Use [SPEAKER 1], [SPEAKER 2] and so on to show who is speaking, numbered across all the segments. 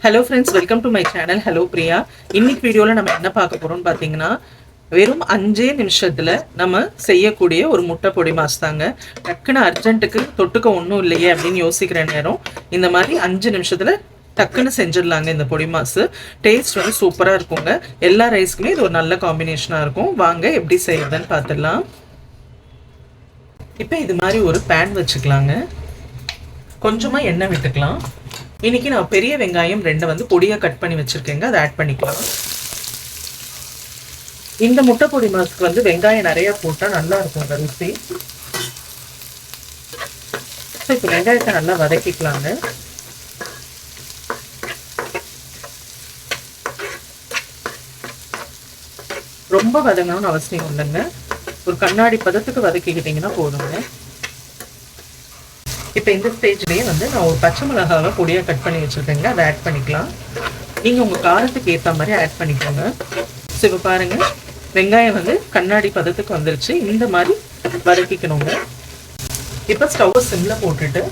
[SPEAKER 1] Hello friends, welcome to my channel. Hello Priya. இன்னைக்கு வீடியோவில் நம்ம என்ன பார்க்க போகிறோம்னு பார்த்தீங்கன்னா, வெறும் 5 நிமிஷத்தில் நம்ம செய்யக்கூடிய ஒரு முட்டை பொடி மாஸ் தாங்க. டக்குன்னு அர்ஜென்ட்டுக்கு தொட்டுக்க ஒன்றும் இல்லையே அப்படின்னு யோசிக்கிற நேரம் இந்த மாதிரி 5 நிமிஷத்தில் டக்குன்னு செஞ்சிடலாங்க. இந்த பொடி மாசு டேஸ்ட் வந்து சூப்பராக இருக்குங்க. எல்லா ரைஸ்க்குமே இது ஒரு நல்ல காம்பினேஷனாக இருக்கும். வாங்க எப்படி செய்யறதுன்னு பார்த்துடலாம். இப்போ இது மாதிரி ஒரு பேன் வச்சுக்கலாங்க. கொஞ்சமாக எண்ணெய் விட்டுக்கலாம். இன்னைக்கு நான் பெரிய வெங்காயம் 2 வந்து பொடியாக கட் பண்ணி வச்சுருக்கேங்க, அதை ஆட் பண்ணிக்கலாம். இந்த முட்டை பொடி மாசுக்கு வந்து வெங்காயம் நிறையா போட்டால் நல்லா இருக்கும் ருசி. ஸோ இப்போ வெங்காயத்தை நல்லா வதக்கிக்கலாங்க. ரொம்ப வதங்கணும்னு அவசியம் இல்லைங்க, ஒரு கண்ணாடி பதத்துக்கு வதக்கிக்கிட்டிங்கன்னா போதுங்க. இப்போ இந்த ஸ்டேஜ்லேயே வந்து நான் ஒரு பச்சை மிளகாவை பொடியாக கட் பண்ணி வச்சுருக்கேங்க, அதை ஆட் பண்ணிக்கலாம். நீங்கள் உங்கள் காரத்துக்கு ஏற்ற மாதிரி ஆட் பண்ணிக்கோங்க. ஸோ இப்போ பாருங்கள், வெங்காயம் வந்து கண்ணாடி பதத்துக்கு வந்துருச்சு. இந்த மாதிரி வதக்கிக்கணுங்க. இப்போ ஸ்டவ்வை சிம்மில் போட்டுட்டு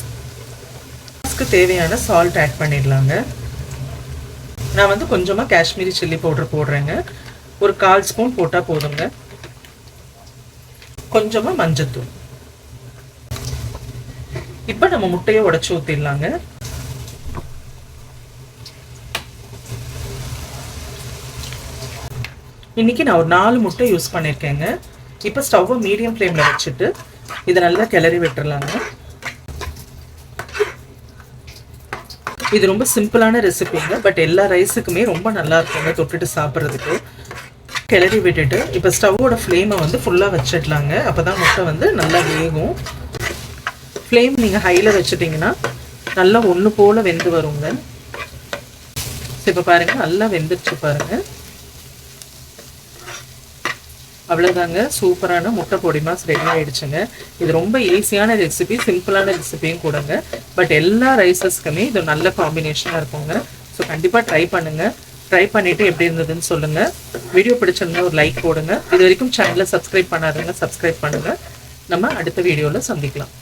[SPEAKER 1] மாஸ்க்கு தேவையான சால்ட் ஆட் பண்ணிடலாங்க. நான் வந்து கொஞ்சமாக காஷ்மீரி சில்லி பவுடர் போடுறேங்க. ஒரு 1/4 ஸ்பூன் போட்டால் போதுங்க. கொஞ்சமாக மஞ்சத்தூள். இப்போ நம்ம முட்டையை உடைச்சு ஊற்றிடலாங்க. இன்னைக்கு நான் ஒரு 4 முட்டை யூஸ் பண்ணியிருக்கேங்க. இப்போ ஸ்டவ்வை மீடியம் ஃப்ளேமில் வச்சுட்டு இதை நல்லா கிளறி விட்டுறலாங்க. இது ரொம்ப சிம்பிளான ரெசிபிங்க, பட் எல்லா ரைஸுக்குமே ரொம்ப நல்லா இருக்குங்க தொட்டுட்டு சாப்பிட்றதுக்கு. கிளறி விட்டுட்டு இப்போ ஸ்டவ்வோட ஃப்ளேமை வந்து ஃபுல்லாக வச்சிடலாங்க. அப்போ தான் முட்டை வந்து நல்லா வேகும். ஃப்ளேம் நீங்கள் ஹையில் வச்சுட்டிங்கன்னா நல்லா ஒன்று போல் வெந்து வருங்க. இப்போ பாருங்கள், நல்லா வெந்துருச்சு பாருங்கள். அவ்வளோதாங்க, சூப்பரான முட்டை பொடி மாஸ் ரெடி ஆகிடுச்சுங்க. இது ரொம்ப ஈஸியான ரெசிபி, சிம்பிளான ரெசிபியும் கூடங்க. பட் எல்லா ரைஸஸ்க்குமே இது நல்ல காம்பினேஷனாக இருக்குங்க. ஸோ கண்டிப்பாக ட்ரை பண்ணுங்கள். ட்ரை பண்ணிவிட்டு எப்படி இருந்ததுன்னு சொல்லுங்கள். வீடியோ பிடிச்சிருந்தா ஒரு லைக் போடுங்க. இது வரைக்கும் சேனலை சப்ஸ்கிரைப் பண்ணாதுங்க, சப்ஸ்கிரைப் பண்ணுங்கள். நம்ம அடுத்த வீடியோவில் சந்திக்கலாம்.